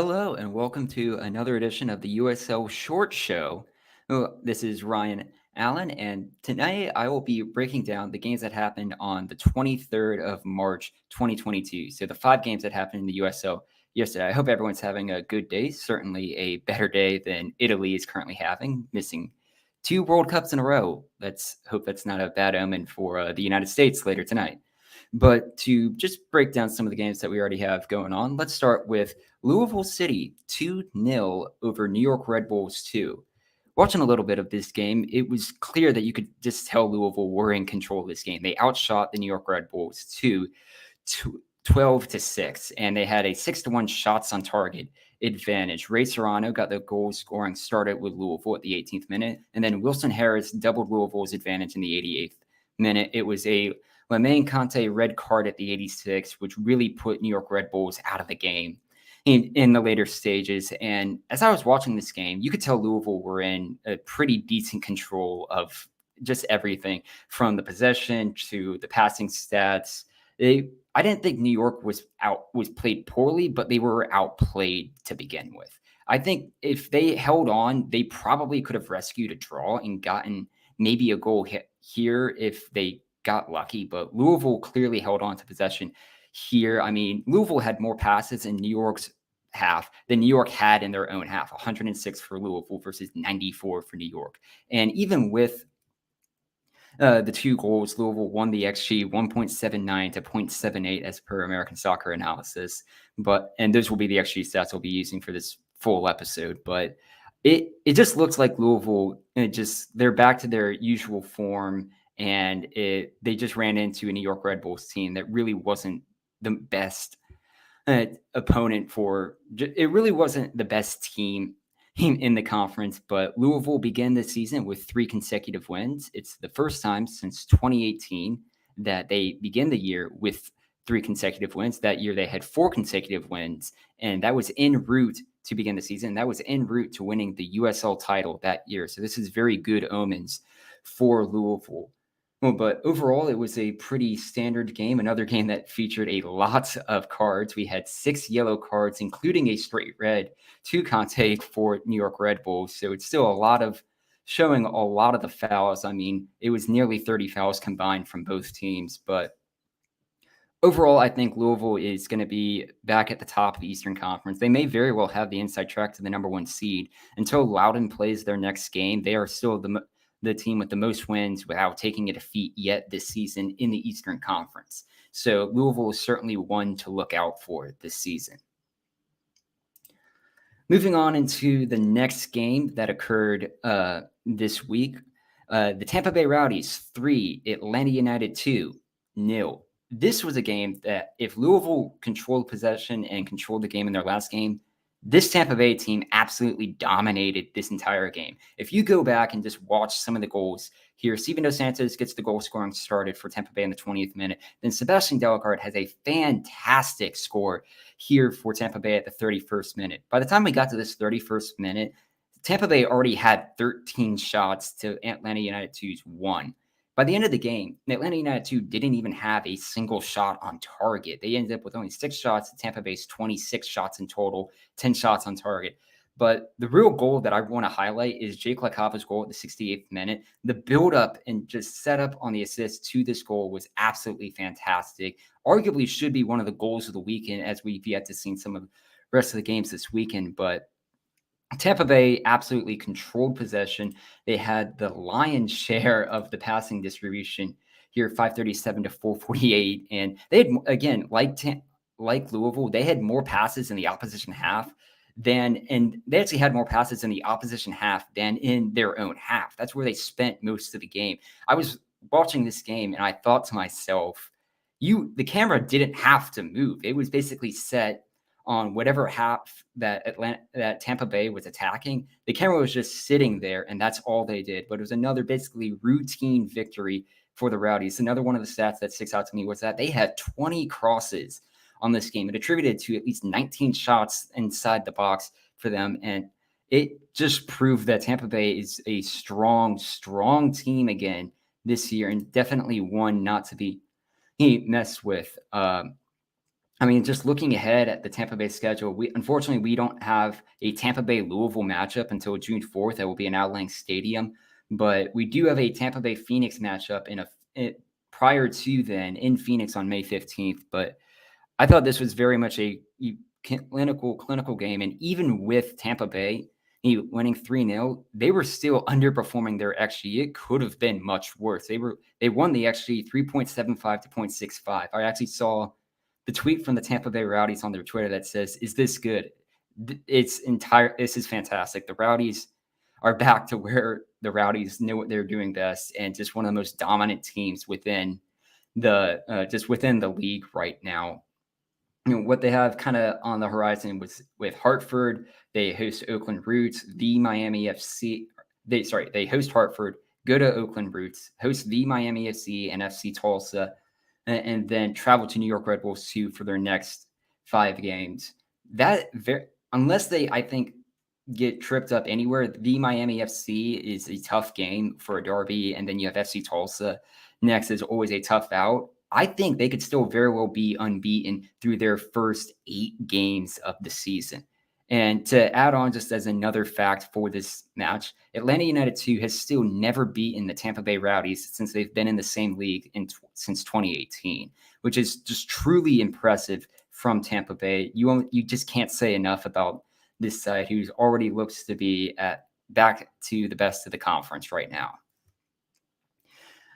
Hello, and welcome to another edition of the USL Short Show. This is Ryan Allen, and tonight I will be breaking down the games that happened on the 23rd of March, 2022. So, the 5 games that happened in the USL yesterday. I hope everyone's having a good day, certainly a better day than Italy is currently having, missing 2 World Cups in a row. Let's hope that's not a bad omen for the United States later tonight. But to just break down some of the games that we already have going on, let's start with Louisville City 2-0 over New York Red Bulls 2. Watching a little bit of this game, it was clear that you could just tell Louisville were in control of this game. They outshot the New York Red Bulls 12-6, and they had a 6-1 shots on target advantage. Ray Serrano got the goal scoring started with Louisville at the 18th minute, and then Wilson Harris doubled Louisville's advantage in the 88th minute. It was a Lemay Conte red card at the 86th, which really put New York Red Bulls out of the game in the later stages. And as I was watching this game, you could tell Louisville were in a pretty decent control of just everything from the possession to the passing stats. I didn't think New York was played poorly, but they were outplayed to begin with. I think if they held on, they probably could have rescued a draw and gotten maybe a goal hit here if they got lucky, but Louisville clearly held on to possession here. I mean, Louisville had more passes in New York's half than New York had in their own half, 106 for Louisville versus 94 for New York. And even with the 2 goals, Louisville won the XG 1.79 to 0.78 as per American Soccer Analysis. And those will be the XG stats we'll be using for this full episode. But it just looks like Louisville, they're back to their usual form. And they just ran into a New York Red Bulls team that really wasn't the best opponent it really wasn't the best team in the conference, but Louisville began the season with 3 consecutive wins. It's the first time since 2018 that they begin the year with 3 consecutive wins. That year they had 4 consecutive wins, and that was en route to begin the season. That was en route to winning the USL title that year. So this is very good omens for Louisville. Well, but overall, it was a pretty standard game. Another game that featured a lot of cards. We had 6 yellow cards, including a straight red to Conte for New York Red Bulls. So it's still showing a lot of the fouls. I mean, it was nearly 30 fouls combined from both teams. But overall, I think Louisville is going to be back at the top of the Eastern Conference. They may very well have the inside track to the number 1 seed. Until Loudoun plays their next game, they are still the team with the most wins without taking a defeat yet this season in the Eastern Conference. So Louisville is certainly one to look out for this season. Moving on into the next game that occurred this week, the Tampa Bay Rowdies 3, Atlanta United 2-0. This was a game that if Louisville controlled possession and controlled the game in their last game, this Tampa Bay team absolutely dominated this entire game. If you go back and just watch some of the goals here, Steven Dos Santos gets the goal scoring started for Tampa Bay in the 20th minute. Then Sebastian Delicard has a fantastic score here for Tampa Bay at the 31st minute. By the time we got to this 31st minute, Tampa Bay already had 13 shots to Atlanta United 2's 1. By the end of the game, Atlanta United 2 didn't even have a single shot on target. They ended up with only 6 shots. Tampa Bay's 26 shots in total, 10 shots on target. But the real goal that I want to highlight is Jake LaCava's goal at the 68th minute. The build-up and just setup on the assist to this goal was absolutely fantastic. Arguably should be one of the goals of the weekend, as we've yet to see some of the rest of the games this weekend. But Tampa Bay absolutely controlled possession. They had the lion's share of the passing distribution here, 537 to 448. And they had, again, like Louisville, they had more passes in the opposition half and they actually had more passes in the opposition half than in their own half. That's where they spent most of the game. I was watching this game and I thought to myself, the camera didn't have to move. It was basically set on whatever half that Tampa Bay was attacking. The camera was just sitting there, and that's all they did. But it was another basically routine victory for the Rowdies. Another one of the stats that sticks out to me was that they had 20 crosses on this game. It attributed to at least 19 shots inside the box for them, and it just proved that Tampa Bay is a strong, strong team again this year, and definitely one not to be messed with. I mean, just looking ahead at the Tampa Bay schedule, unfortunately we don't have a Tampa Bay Louisville matchup until June 4th. That will be in Al Lang Stadium, but we do have a Tampa Bay Phoenix matchup prior to then in Phoenix on May 15th. But I thought this was very much a clinical game, and even with Tampa Bay winning 3-0, they were still underperforming their XG. It could have been much worse. They won the XG 3.75 to 0.65. I actually saw the tweet from the Tampa Bay Rowdies on their Twitter that says, "Is this good?" This is fantastic. The Rowdies are back to where the Rowdies know what they're doing best, and just one of the most dominant teams within the league right now. What they have kind of on the horizon was with Hartford. They host Oakland Roots, the Miami FC. They host Hartford, go to Oakland Roots, host the Miami FC and FC Tulsa, and then travel to New York Red Bulls 2 for their next 5 games. Unless they, I think, get tripped up anywhere, the Miami FC is a tough game for a derby, and then you have FC Tulsa next is always a tough out. I think they could still very well be unbeaten through their first 8 games of the season. And to add on, just as another fact for this match, Atlanta United 2 has still never beaten the Tampa Bay Rowdies since they've been in the same league since 2018, which is just truly impressive from Tampa Bay. You just can't say enough about this side, who's already looks to be back to the best of the conference right now.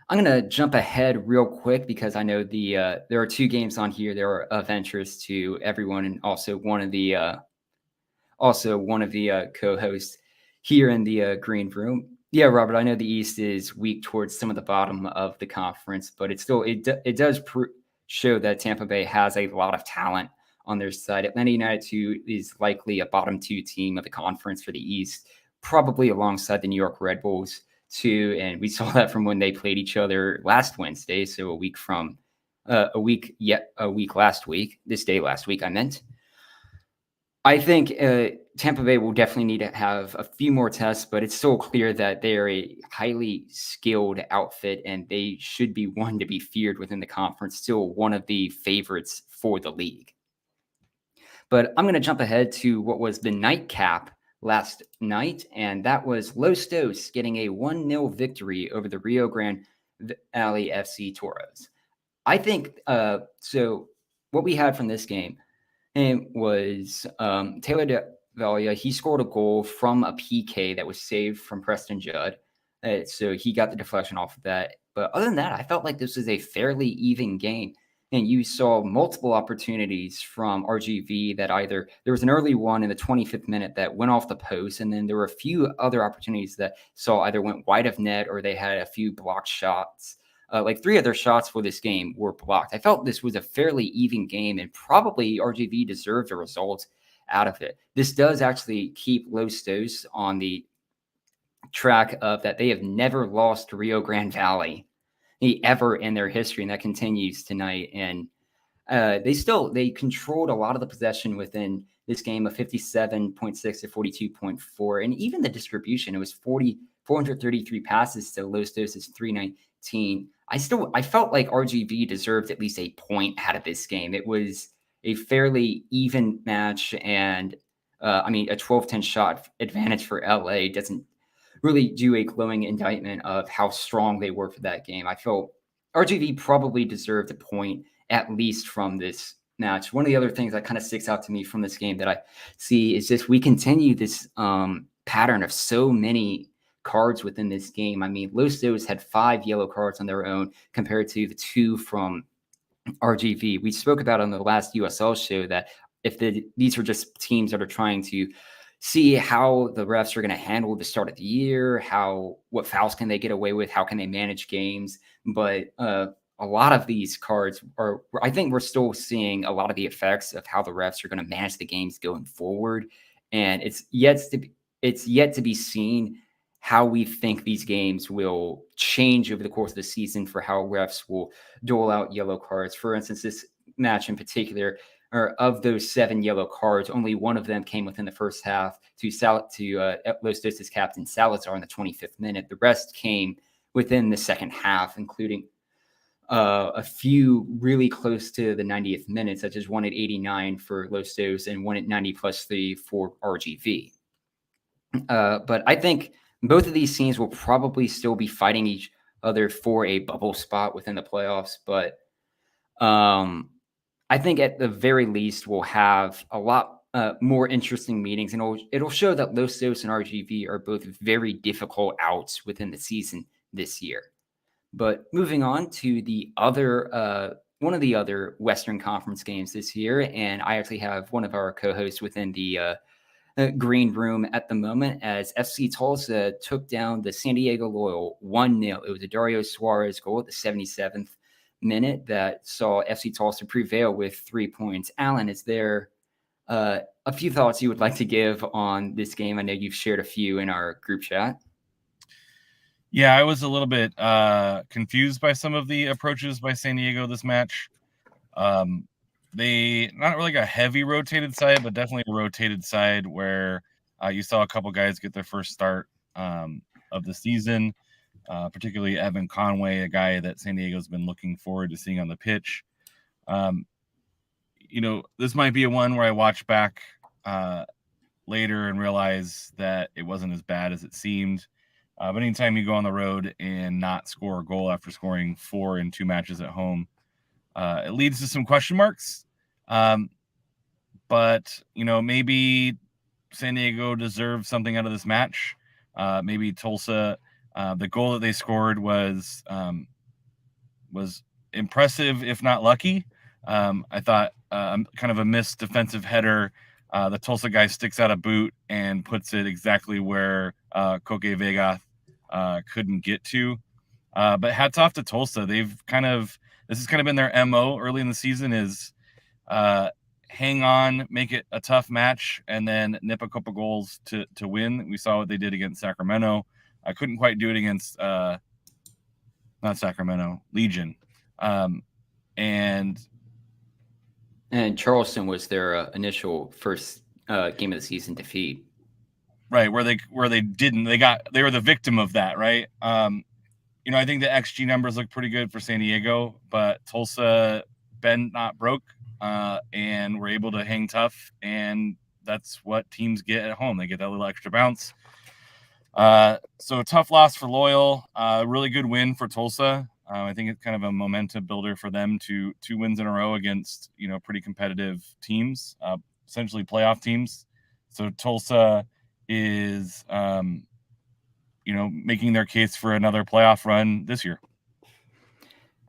I'm going to jump ahead real quick because I know there are 2 games on here that are of interest to everyone, and also one of the co-hosts here in the green room. Yeah, Robert, I know the East is weak towards some of the bottom of the conference, but it does show that Tampa Bay has a lot of talent on their side. Atlanta United 2 is likely a bottom 2 team of the conference for the East, probably alongside the New York Red Bulls too. And we saw that from when they played each other last Wednesday. So a week last week, this day last week, I meant. I think Tampa Bay will definitely need to have a few more tests, but it's still clear that they are a highly skilled outfit, and they should be one to be feared within the conference, still one of the favorites for the league. But I'm going to jump ahead to what was the nightcap last night, and that was Los Dos getting a 1-0 victory over the Rio Grande Valley FC Toros. I think so. What we had from this game was Taylor DeValia. He scored a goal from a PK that was saved from Preston Judd, so he got the deflection off of that. But other than that, I felt like this was a fairly even game. And you saw multiple opportunities from RGV that either there was an early one in the 25th minute that went off the post, and then there were a few other opportunities that either went wide of net or they had a few blocked shots. Like 3 other shots for this game were blocked. I felt this was a fairly even game, and probably RGV deserved a result out of it. This does actually keep Los Dos on the track of that they have never lost to Rio Grande Valley ever in their history, and that continues tonight. And they controlled a lot of the possession within this game of 57.6 to 42.4, and even the distribution, it was 433 passes to Los Dos' 319. I felt like RGV deserved at least a point out of this game. It was a fairly even match, and a 12-10 shot advantage for LA doesn't really do a glowing indictment of how strong they were for that game. I felt RGV probably deserved a point at least from this match. One of the other things that kind of sticks out to me from this game that I see is just we continue this pattern of so many cards within this game. I mean, Los Dos had 5 yellow cards on their own compared to the 2 from RGV. We spoke about on the last USL show that if these are just teams that are trying to see how the refs are going to handle the start of the year, what fouls can they get away with, how can they manage games. But a lot of these cards I think we're still seeing a lot of the effects of how the refs are going to manage the games going forward. And it's yet to be seen how we think these games will change over the course of the season for how refs will dole out yellow cards. For instance, this match in particular, or of those 7 yellow cards, only one of them came within the first half to Los Dos' captain Salazar in the 25th minute. The rest came within the second half, including a few really close to the 90th minute, such as one at 89 for Los Dos and one at 90+3 for RGV. But I think both of these teams will probably still be fighting each other for a bubble spot within the playoffs. But I think at the very least we'll have a lot more interesting meetings, and it'll show that Los Dos and RGV are both very difficult outs within the season this year. But moving on to the other one of the other Western Conference games this year, and I actually have one of our co-hosts within the green room at the moment as FC Tulsa took down the San Diego Loyal 1-0. It was a Dario Suarez goal at the 77th minute that saw FC Tulsa prevail with 3 points. Alan, is there a few thoughts you would like to give on this game? I know you've shared a few in our group chat. Yeah, I was a little bit confused by some of the approaches by San Diego this match. They not really a heavy rotated side, but definitely a rotated side where you saw a couple guys get their first start of the season, particularly Evan Conway, a guy that San Diego's been looking forward to seeing on the pitch. This might be a one where I watch back later and realize that it wasn't as bad as it seemed. But anytime you go on the road and not score a goal after scoring 4 in 2 matches at home, it leads to some question marks. But, maybe San Diego deserved something out of this match. Maybe Tulsa, the goal that they scored was impressive, if not lucky. I thought kind of a missed defensive header. The Tulsa guy sticks out a boot and puts it exactly where Koke Vega couldn't get to. But hats off to Tulsa. This has kind of been their MO early in the season is hang on, make it a tough match, and then nip a couple goals to win. We saw what they did against Sacramento. I couldn't quite do it against not Sacramento, Legion. And Charleston was their initial first game of the season defeat. Right, where they were the victim of that, right? I think the XG numbers look pretty good for San Diego, but Tulsa bend not broke, and were able to hang tough, and that's what teams get at home. They get that little extra bounce. So tough loss for Loyal, really good win for Tulsa. I think it's kind of a momentum builder for them to 2 wins in a row against, pretty competitive teams, essentially playoff teams. So Tulsa is, making their case for another playoff run this year.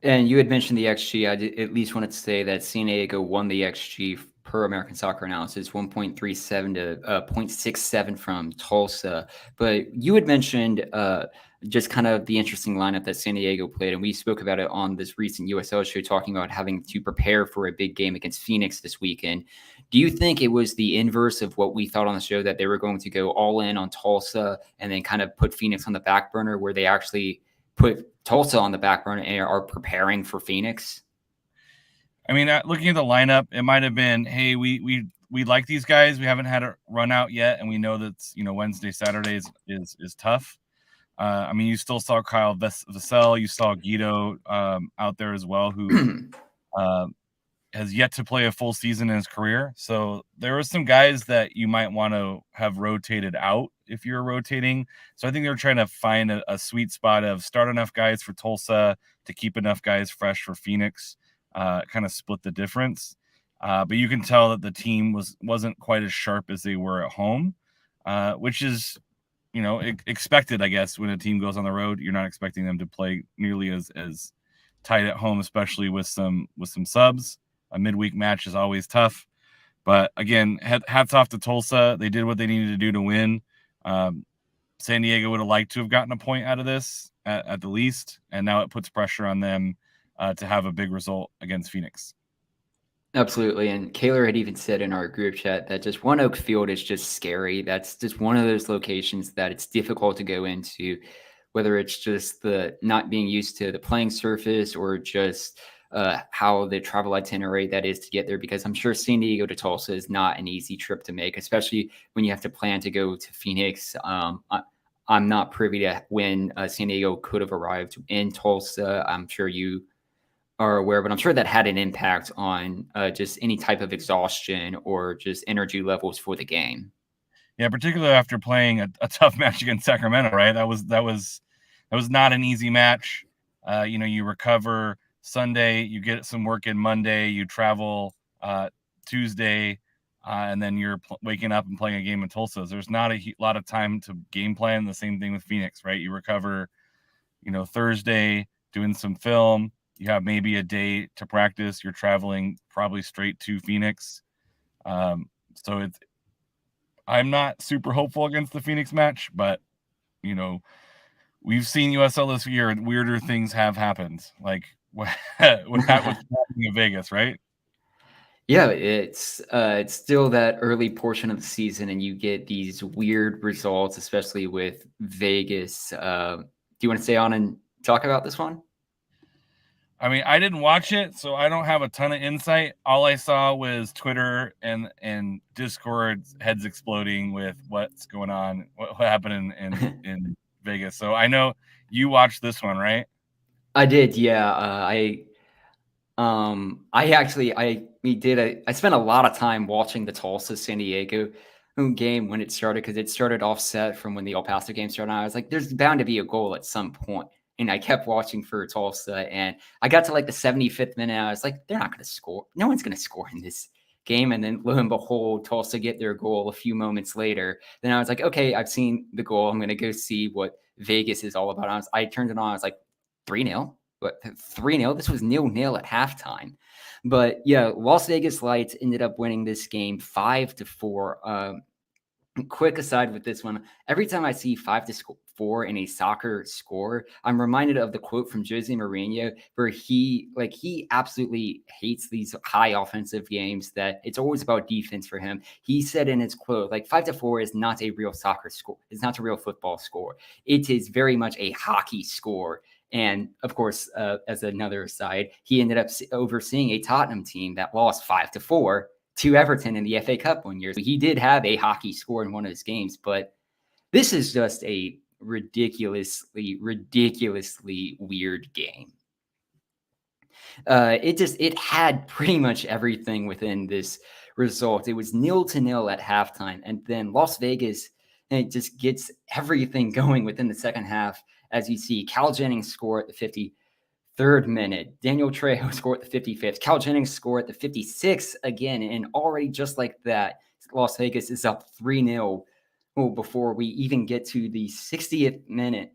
And you had mentioned the XG. I at least wanted to say that San Diego won the XG per American Soccer Analysis, 1.37 to 0.67 from Tulsa. But you had mentioned just kind of the interesting lineup that San Diego played, and we spoke about it on this recent USL show, talking about having to prepare for a big game against Phoenix this weekend. Do you think it was the inverse of what we thought on the show, that they were going to go all in on Tulsa and then kind of put Phoenix on the back burner, where they actually put Tulsa on the back burner and are preparing for Phoenix? I mean, looking at the lineup, it might have been, hey, we like these guys. We haven't had a run out yet, and we know that Wednesday, Saturday is tough. I mean, you still saw Kyle Vassell, you saw Guido out there as well, who has yet to play a full season in his career. So there are some guys that you might want to have rotated out if you're rotating. So I think they're trying to find a sweet spot of start enough guys for Tulsa to keep enough guys fresh for Phoenix, kind of split the difference. But you can tell that the team wasn't quite as sharp as they were at home, which is, expected, I guess. When a team goes on the road, you're not expecting them to play nearly as tight at home, especially with some subs. A midweek match is always tough. But again, hats off to Tulsa. They did what they needed to do to win. San Diego would have liked to have gotten a point out of this at the least, and now it puts pressure on them to have a big result against Phoenix. Absolutely. And Kaylor had even said in our group chat that just One Oak Field is just scary. That's just one of those locations that it's difficult to go into, whether it's just the not being used to the playing surface or just how the travel itinerary that is to get there, because I'm sure San Diego to Tulsa is not an easy trip to make, especially when you have to plan to go to Phoenix. I'm not privy to when San Diego could have arrived in Tulsa. I'm sure you are aware, but I'm sure that had an impact on just any type of exhaustion or just energy levels for the game. Yeah, particularly after playing a tough match against Sacramento, right? That was not an easy match. You recover Sunday, you get some work in Monday, you travel Tuesday, and then you're waking up and playing a game in Tulsa. There's not a lot of time to game plan. The same thing with Phoenix, right? You recover, Thursday, doing some film. You have maybe a day to practice. You're traveling probably straight to Phoenix. So I'm not super hopeful against the Phoenix match, but we've seen USL this year and weirder things have happened. Like what was happening in Vegas, right? Yeah, it's still that early portion of the season, and you get these weird results, especially with Vegas. Do you want to stay on and talk about this one? I mean, I didn't watch it, so I don't have a ton of insight. All I saw was Twitter and Discord heads exploding with what's going on, what happened in Vegas. So I know you watched this one, right? I did, yeah. I spent a lot of time watching the Tulsa San Diego game when it started because it started offset from when the El Paso game started. And I was like, there's bound to be a goal at some point. And I kept watching for Tulsa, and I got to like the 75th minute. I was like, they're not going to score. No one's going to score in this game. And then lo and behold, Tulsa get their goal a few moments later. Then I was like, okay, I've seen the goal. I'm going to go see what Vegas is all about. I turned it on. I was like, 3-0. But 3-0. This was 0-0 at halftime. But yeah, Las Vegas Lights ended up winning this game 5-4. Quick aside with this one, every time I see 5-4 in a soccer score, I'm reminded of the quote from Jose Mourinho, where he absolutely hates these high offensive games, that it's always about defense for him. He said in his quote, like, 5-4 is not a real soccer score. It's not a real football score. It is very much a hockey score. And of course, as another aside, he ended up overseeing a Tottenham team that lost 5-4 to Everton in the FA Cup one year. So he did have a hockey score in one of his games, but this is just a ridiculously weird game. It had pretty much everything within this result. It was 0-0 at halftime, and then Las Vegas, and it just gets everything going within the second half. As you see, Cal Jennings score at the 53rd minute. Daniel Trejo score at the 55th. Cal Jennings score at the 56th again. And already just like that, Las Vegas is up 3-0 before we even get to the 60th minute,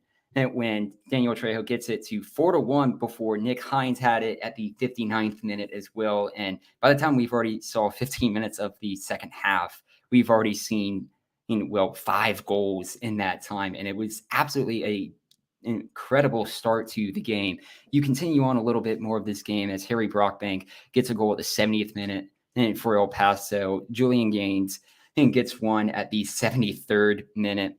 when Daniel Trejo gets it to 4-1 before Nick Hines had it at the 59th minute as well. And by the time we've already saw 15 minutes of the second half, we've already seen 5 goals in that time. And it was absolutely a incredible start to the game. You continue on a little bit more of this game as Harry Brockbank gets a goal at the 70th minute and for El Paso. Julian Gaines gets one at the 73rd minute.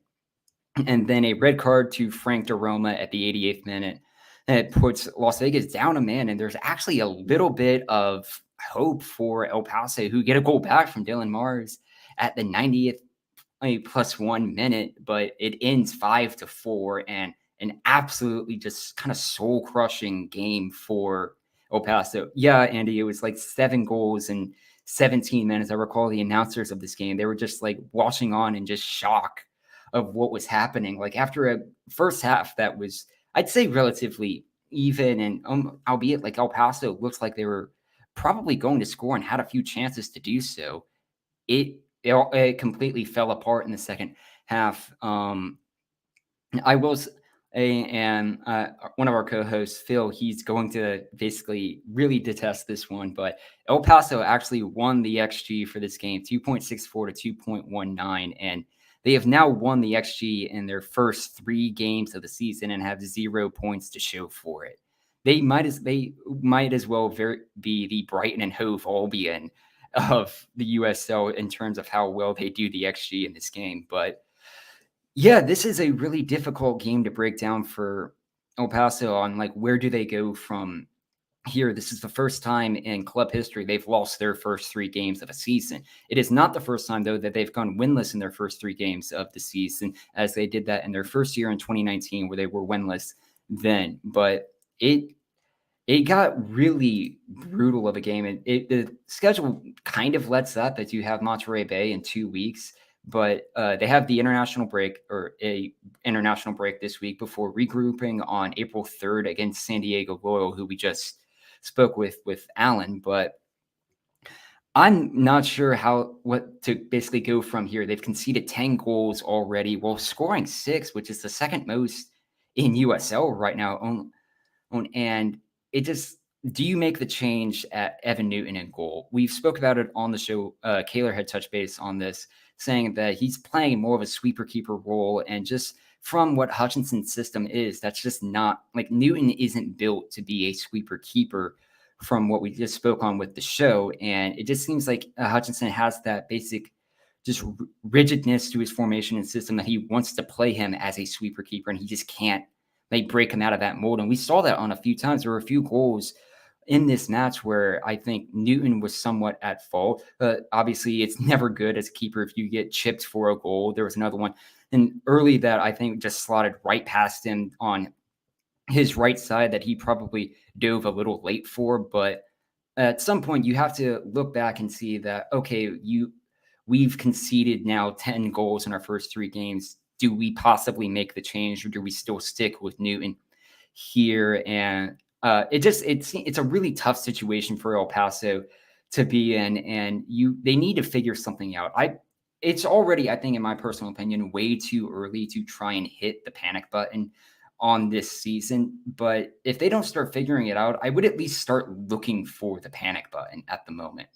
And then a red card to Frank DeRoma at the 88th minute. And it puts Las Vegas down a man. And there's actually a little bit of hope for El Paso, who get a goal back from Dylan Mars at the 90th +1 minute, but it ends 5-4, and an absolutely just kind of soul crushing game for El Paso. Yeah, Andy, it was like 7 goals in 17 minutes. I recall the announcers of this game, they were just like watching on in just shock of what was happening. Like after a first half that was, I'd say, relatively even, and albeit like El Paso looks like they were probably going to score and had a few chances to do so. It completely fell apart in the second half. I was and one of our co-hosts, Phil, he's going to basically really detest this one, but El Paso actually won the XG for this game, 2.64 to 2.19, and they have now won the XG in their first 3 games of the season and have 0 points to show for it. They might as well be the Brighton and Hove Albion of the USL in terms of how well they do the XG in this game. But yeah, this is a really difficult game to break down for El Paso on like where do they go from here. This is the first time in club history they've lost their first 3 games of a season. It is not the first time, though, that they've gone winless in their first 3 games of the season, as they did that in their first year in 2019, where they were winless then. But it it got really brutal of a game. And the schedule kind of lets up as you have Monterey Bay in 2 weeks, but they have the international break or a international break this week before regrouping on April 3rd against San Diego Loyal, who we just spoke with Alan. But I'm not sure what to basically go from here. They've conceded 10 goals already while scoring 6, which is the second most in USL right now. And it just, do you make the change at Evan Newton in goal? We've spoke about it on the show. Kaylor had touched base on this, saying that he's playing more of a sweeper keeper role. And just from what Hutchinson's system is, that's just not like Newton isn't built to be a sweeper keeper from what we just spoke on with the show. And it just seems like Hutchinson has that basic just rigidness to his formation and system that he wants to play him as a sweeper keeper, and he just can't break him out of that mold. And we saw that on a few times. There were a few goals in this match where I think Newton was somewhat at fault. Obviously, it's never good as a keeper if you get chipped for a goal. There was another one and early that I think just slotted right past him on his right side that he probably dove a little late for. But at some point, you have to look back and see that, okay, we've conceded now 10 goals in our first 3 games. Do we possibly make the change, or do we still stick with Newton here? And it's a really tough situation for El Paso to be in, and they need to figure something out. It's already, I think, in my personal opinion, way too early to try and hit the panic button on this season. But if they don't start figuring it out, I would at least start looking for the panic button at the moment.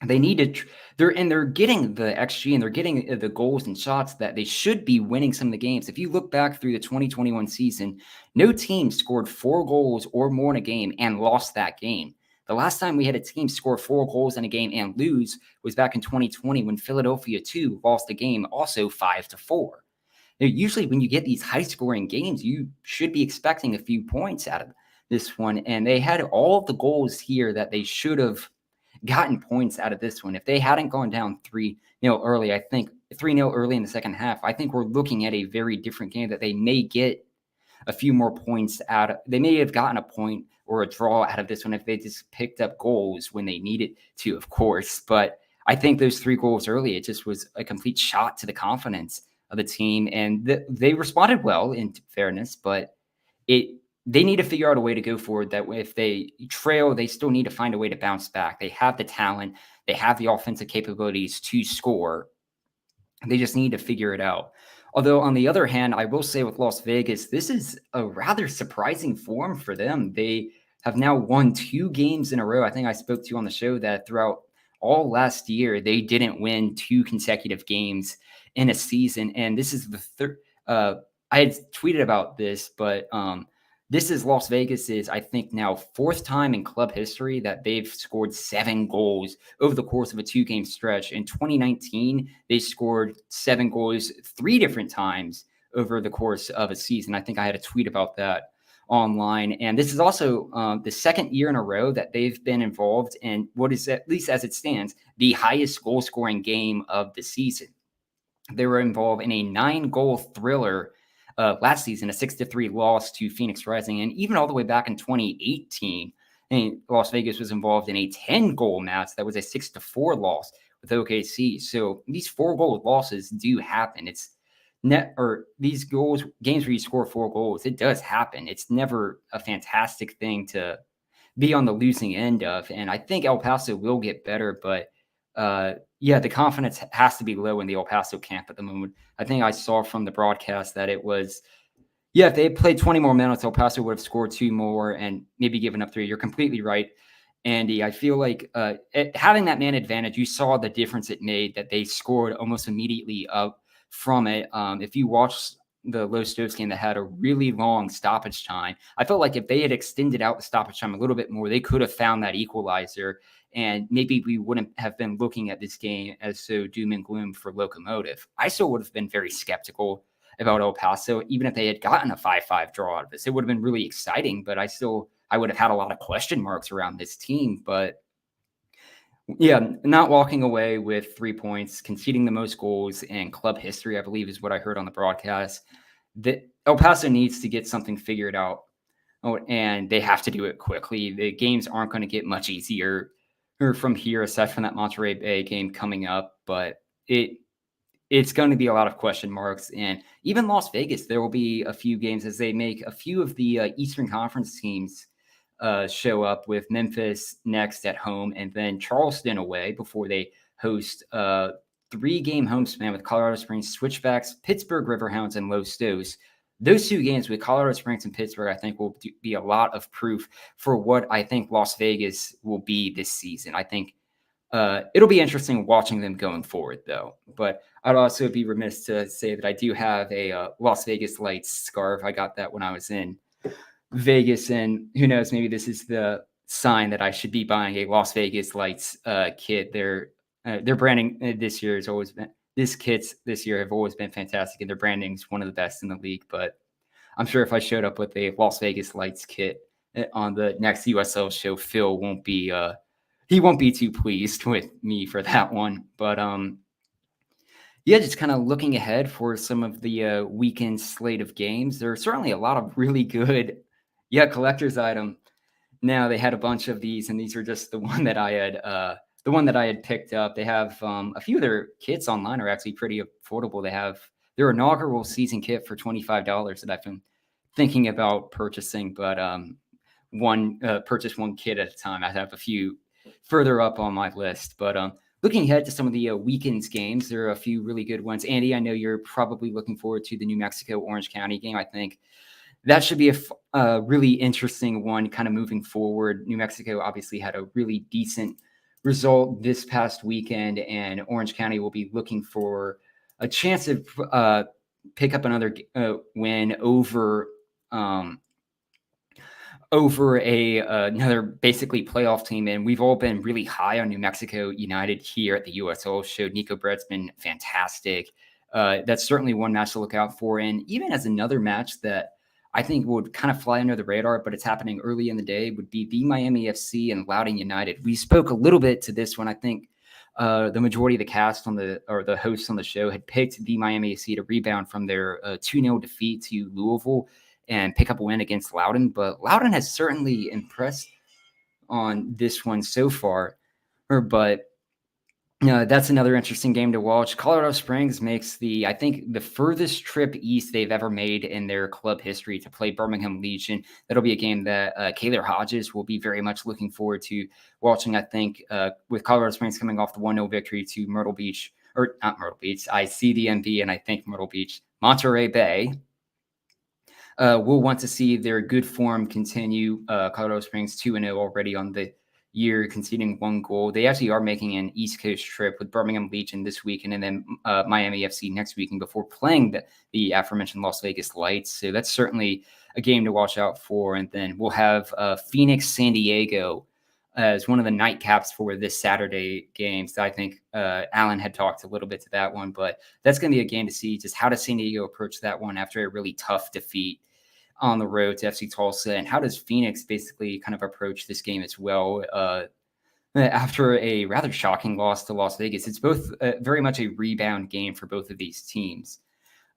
They need to, they're getting the XG and they're getting the goals and shots that they should be winning some of the games. If you look back through the 2021 season, no team scored 4 goals or more in a game and lost that game. The last time we had a team score 4 goals in a game and lose was back in 2020 when Philadelphia 2 lost the game also 5-4. Now, usually when you get these high scoring games, you should be expecting a few points out of this one. And they had all of the goals here that they should have gotten points out of this one. If they hadn't gone down 3-0 early, I think 3-0 early in the second half, I think we're looking at a very different game that they may get a few more points out of. They may have gotten a point or a draw out of this one if they just picked up goals when they needed to, of course. But I think those 3 goals early, it just was a complete shot to the confidence of the team. And they responded well, in fairness, but they need to figure out a way to go forward that if they trail, they still need to find a way to bounce back. They have the talent. They have the offensive capabilities to score. They just need to figure it out. Although, on the other hand, I will say with Las Vegas, this is a rather surprising form for them. They have now won 2 games in a row. I think I spoke to you on the show that throughout all last year, they didn't win 2 consecutive games in a season. And this is the third. I had tweeted about this, but this is Las Vegas's, I think, now 4th time in club history that they've scored 7 goals over the course of a 2-game stretch. In 2019, they scored 7 goals 3 different times over the course of a season. I think I had a tweet about that online. And this is also the 2nd year in a row that they've been involved in what is, at least as it stands, the highest goal-scoring game of the season. They were involved in a 9-goal thriller last season, a 6-3 loss to Phoenix Rising. And even all the way back in 2018, Las Vegas was involved in a 10-goal match that was a 6-4 loss with OKC. So these 4-goal losses do happen. It's these games where you score 4 goals, it does happen. It's never a fantastic thing to be on the losing end of. And I think El Paso will get better, but the confidence has to be low in the El Paso camp at the moment. I think I saw from the broadcast that it was, if they had played 20 more minutes, El Paso would have scored 2 more and maybe given up 3. You're completely right, Andy. I feel like having that man advantage, you saw the difference it made that they scored almost immediately up from it. If you watch the Los Stoves game that had a really long stoppage time, I felt like if they had extended out the stoppage time a little bit more, they could have found that equalizer. And maybe we wouldn't have been looking at this game as so doom and gloom for Locomotive. I still would have been very skeptical about El Paso, even if they had gotten a 5-5 draw out of this. It would have been really exciting, but I would have had a lot of question marks around this team. But not walking away with 3 points, conceding the most goals in club history, I believe is what I heard on the broadcast. That El Paso needs to get something figured out and they have to do it quickly. The games aren't going to get much easier from here, aside from that Monterey Bay game coming up. But it's going to be a lot of question marks. And even Las Vegas, there will be a few games as they make a few of the Eastern Conference teams show up, with Memphis next at home and then Charleston away before they host a 3-game home span with Colorado Springs Switchbacks, Pittsburgh Riverhounds, and Los Stows. Those 2 games with Colorado Springs and Pittsburgh, I think, will be a lot of proof for what I think Las Vegas will be this season. I think it'll be interesting watching them going forward, though. But I'd also be remiss to say that I do have a Las Vegas Lights scarf. I got that when I was in Vegas, and who knows, maybe this is the sign that I should be buying a Las Vegas Lights kit. Their branding this year has always been kits this year have always been fantastic, and their branding is one of the best in the league. But I'm sure if I showed up with a Las Vegas Lights kit on the next USL show, Phil won't be he won't be too pleased with me for that one. But yeah, just kind of looking ahead for some of the weekend slate of games. There are certainly a lot of really good collector's item. Now, they had a bunch of these, and these are just the one that I had picked up. They have a few of their kits online are actually pretty affordable. They have their inaugural season kit for $25 that I've been thinking about purchasing, but purchase one kit at a time. I have a few further up on my list, but looking ahead to some of the weekend's games, there are a few really good ones. Andy, I know you're probably looking forward to the New Mexico Orange County game. I think that should be a really interesting one kind of moving forward. New Mexico obviously had a really decent result this past weekend, and Orange County will be looking for a chance to pick up another win over another basically playoff team. And we've all been really high on New Mexico United here at the USL show. Nico Brett's been fantastic. That's certainly one match to look out for. And even as another match that I think would kind of fly under the radar, but it's happening early in the day, would be the Miami FC and Loudoun United. We spoke a little bit to this when I think the majority of the cast the hosts on the show had picked the Miami FC to rebound from their 2-0 defeat to Louisville and pick up a win against Loudoun. But Loudoun has certainly impressed on this one so far. But that's another interesting game to watch. Colorado Springs makes I think the furthest trip east they've ever made in their club history to play Birmingham Legion. That'll be a game that Kaylor Hodges will be very much looking forward to watching, I think, with Colorado Springs coming off the 1-0 victory to Myrtle Beach, or not Myrtle Beach. I see the MB and I think Myrtle Beach. Monterey Bay. We'll want to see their good form continue. Colorado Springs 2-0 already on the year, conceding 1 goal. They actually are making an East Coast trip with Birmingham Legion this weekend and then Miami FC next weekend before playing the aforementioned Las Vegas Lights. So that's certainly a game to watch out for. And then we'll have Phoenix San Diego as one of the nightcaps for this Saturday games. So I think Alan had talked a little bit to that one, but that's going to be a game to see just how does San Diego approach that one after a really tough defeat on the road to FC Tulsa, and how does Phoenix basically kind of approach this game as well after a rather shocking loss to Las Vegas. It's both very much a rebound game for both of these teams.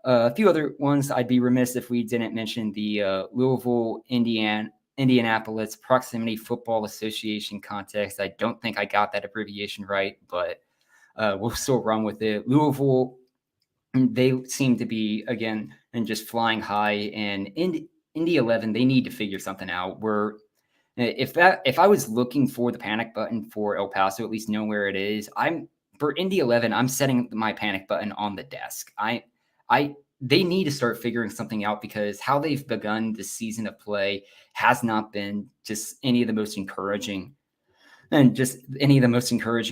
A few other ones, I'd be remiss if we didn't mention the Louisville, Indianapolis Proximity Football Association contest. I don't think I got that abbreviation right, but we'll still run with it. Louisville, they seem to be, again, and just flying high. And Indy 11, they need to figure something out. If I was looking for the panic button for El Paso, at least know where it is. For Indy 11, I'm setting my panic button on the desk. They need to start figuring something out, because how they've begun this season of play has not been just any of the most encouraging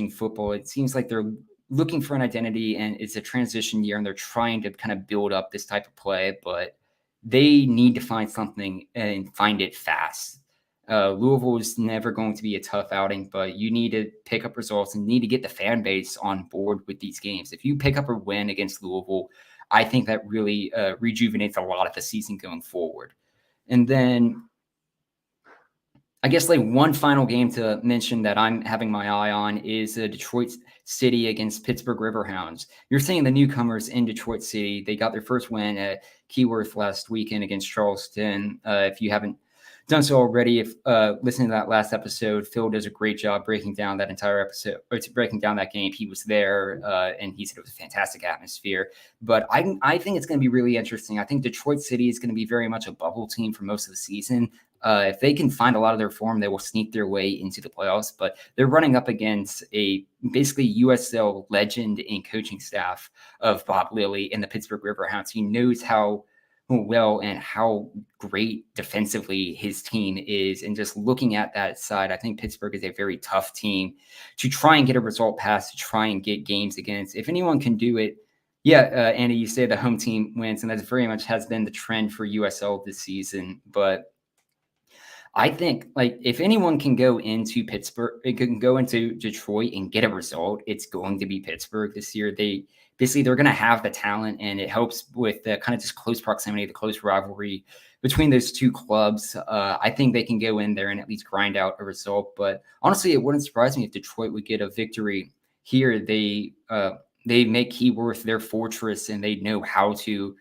football. It seems like they're looking for an identity, and it's a transition year, and they're trying to kind of build up this type of play, but they need to find something and find it fast. Louisville is never going to be a tough outing, but you need to pick up results and need to get the fan base on board with these games. If you pick up a win against Louisville, I think that really rejuvenates a lot of the season going forward. And then I guess like one final game to mention that I'm having my eye on is Detroit City against Pittsburgh Riverhounds. You're seeing the newcomers in Detroit City. They got their first win at Keyworth last weekend against Charleston. If you haven't done so already. If listening to that last episode, Phil does a great job breaking down that entire episode, or breaking down that game. He was there, and he said it was a fantastic atmosphere. But I think it's going to be really interesting. I think Detroit City is going to be very much a bubble team for most of the season. If they can find a lot of their form, they will sneak their way into the playoffs. But they're running up against a basically USL legend and coaching staff of Bob Lilly and the Pittsburgh Riverhounds. He knows how well and how great defensively his team is. And just looking at that side, I think Pittsburgh is a very tough team to try and get a result past, to try and get games against. If anyone can do it, yeah, Andy, you say the home team wins, and that very much has been the trend for USL this season. But I think, like, if anyone can go into Pittsburgh, it can go into Detroit and get a result, it's going to be Pittsburgh this year. They're going to have the talent, and it helps with the kind of just close proximity, the close rivalry between those two clubs. I think they can go in there and at least grind out a result. But honestly, it wouldn't surprise me if Detroit would get a victory here. They make Keyworth their fortress, and they know how to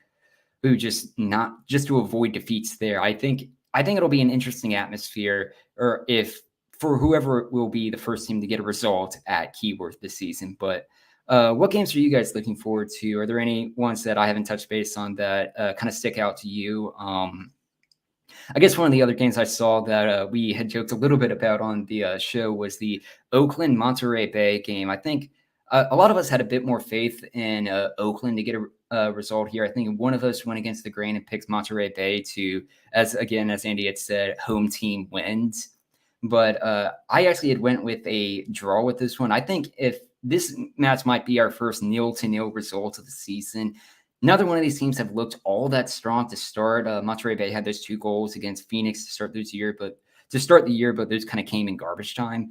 to avoid defeats there. I think it'll be an interesting atmosphere, or if for whoever will be the first team to get a result at Keyworth this season. But what games are you guys looking forward to? Are there any ones that I haven't touched base on that kind of stick out to you? I guess one of the other games I saw that we had joked a little bit about on the show was the Oakland Monterey Bay game. I think a lot of us had a bit more faith in Oakland to get a result here. I think one of us went against the grain and picked Monterey Bay to, as Andy had said, home team wins. But I actually had went with a draw with this one. I think if this match might be our first 0-0 result of the season. Neither one of these teams have looked all that strong to start. Monterey Bay had those 2 goals against Phoenix to start the year, but those kind of came in garbage time.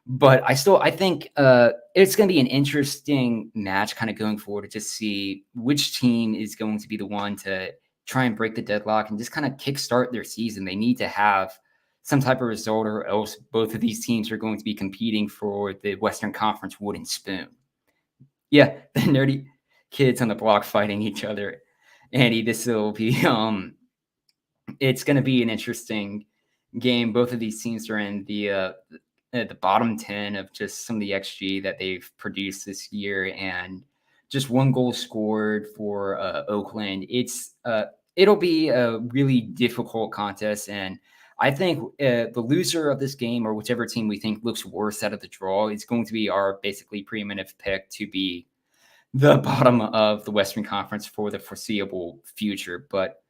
But I think it's going to be an interesting match kind of going forward to see which team is going to be the one to try and break the deadlock and just kind of kickstart their season. They need to have some type of result, or else both of these teams are going to be competing for the Western Conference wooden spoon. Yeah, the nerdy kids on the block fighting each other. Andy, this will be it's going to be an interesting game. Both of these teams are in the bottom 10 of just some of the XG that they've produced this year, and just 1 goal scored for Oakland. It'll be a really difficult contest, and I think the loser of this game, or whichever team we think looks worse out of the draw, is going to be our basically preeminent pick to be the bottom of the Western Conference for the foreseeable future. But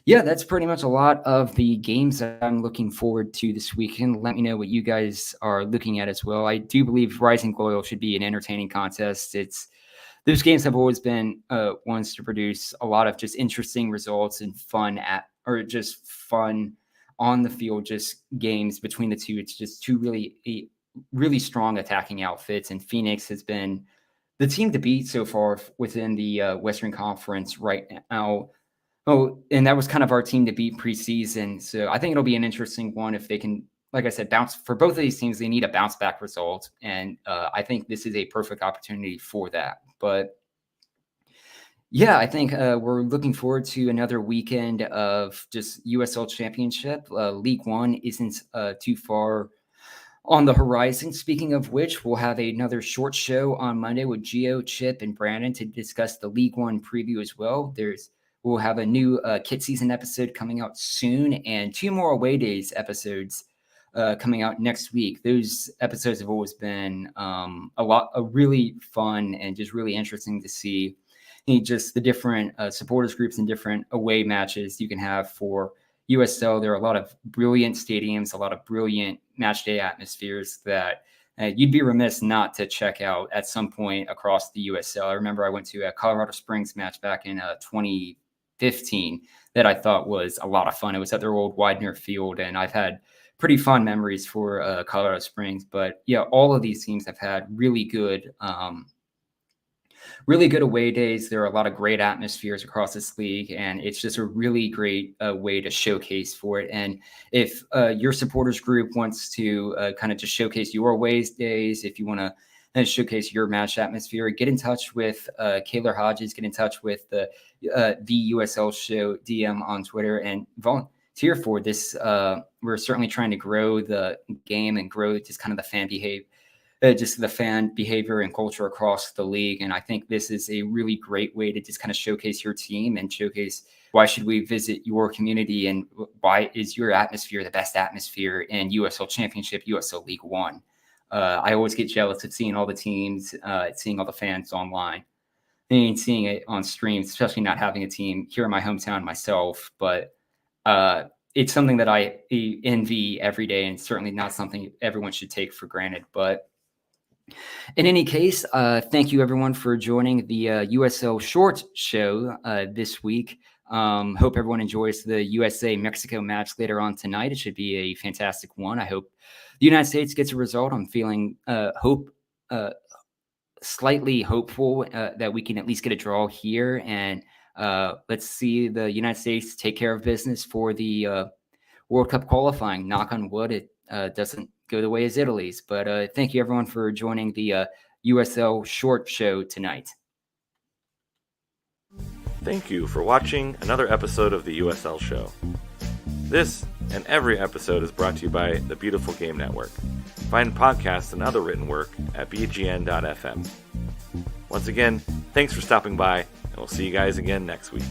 yeah, that's pretty much a lot of the games that I'm looking forward to this weekend. Let me know what you guys are looking at as well. I do believe Rising Loyal should be an entertaining contest. Those games have always been ones to produce a lot of just interesting results and fun on the field, just games between the two. It's just two really strong attacking outfits, and Phoenix has been the team to beat so far within the Western Conference right now. Oh, and that was kind of our team to beat preseason. So I think it'll be an interesting one if they can, like I said, bounce. For both of these teams, they need a bounce back result, and I think this is a perfect opportunity for that. But yeah, I think we're looking forward to another weekend of just USL Championship. League One isn't too far on the horizon. Speaking of which, we'll have another short show on Monday with Gio, Chip, and Brandon to discuss the League One preview as well. We'll have a new kit season episode coming out soon, and 2 more away days episodes coming out next week. Those episodes have always been really fun and just really interesting to see. Just the different supporters groups and different away matches you can have for USL. There are a lot of brilliant stadiums, a lot of brilliant match day atmospheres that you'd be remiss not to check out at some point across the USL. I remember I went to a Colorado Springs match back in 2015 that I thought was a lot of fun. It was at their old Widener Field, and I've had pretty fond memories for Colorado Springs. But yeah, all of these teams have had really good away days. There are a lot of great atmospheres across this league, and it's just a really great way to showcase for it. And if your supporters group wants to kind of just showcase your away days, if you want to showcase your match atmosphere, get in touch with Kaylor Hodges, get in touch with the USL Show DM on Twitter, and here for. This we're certainly trying to grow the game and grow just kind of the fan behavior and culture across the league. And I think this is a really great way to just kind of showcase your team and showcase why should we visit your community and why is your atmosphere the best atmosphere in USL Championship, USL League One. I always get jealous of seeing all the teams, seeing all the fans online, and seeing it on streams, especially not having a team here in my hometown myself. But it's something that I envy every day, and certainly not something everyone should take for granted. But in any case, thank you everyone for joining the USL Short Show this week. Hope everyone enjoys the USA-Mexico match later on tonight. It should be a fantastic one. I hope the United States gets a result. I'm feeling slightly hopeful that we can at least get a draw here. And let's see the United States take care of business for the World Cup qualifying. Knock on wood, it doesn't go the way as Italy's. But thank you everyone for joining the USL Short Show tonight. Thank you for watching another episode of the USL Show. This and every episode is brought to you by the Beautiful Game Network. Find podcasts and other written work at bgn.fm. Once again, thanks for stopping by, and we'll see you guys again next week.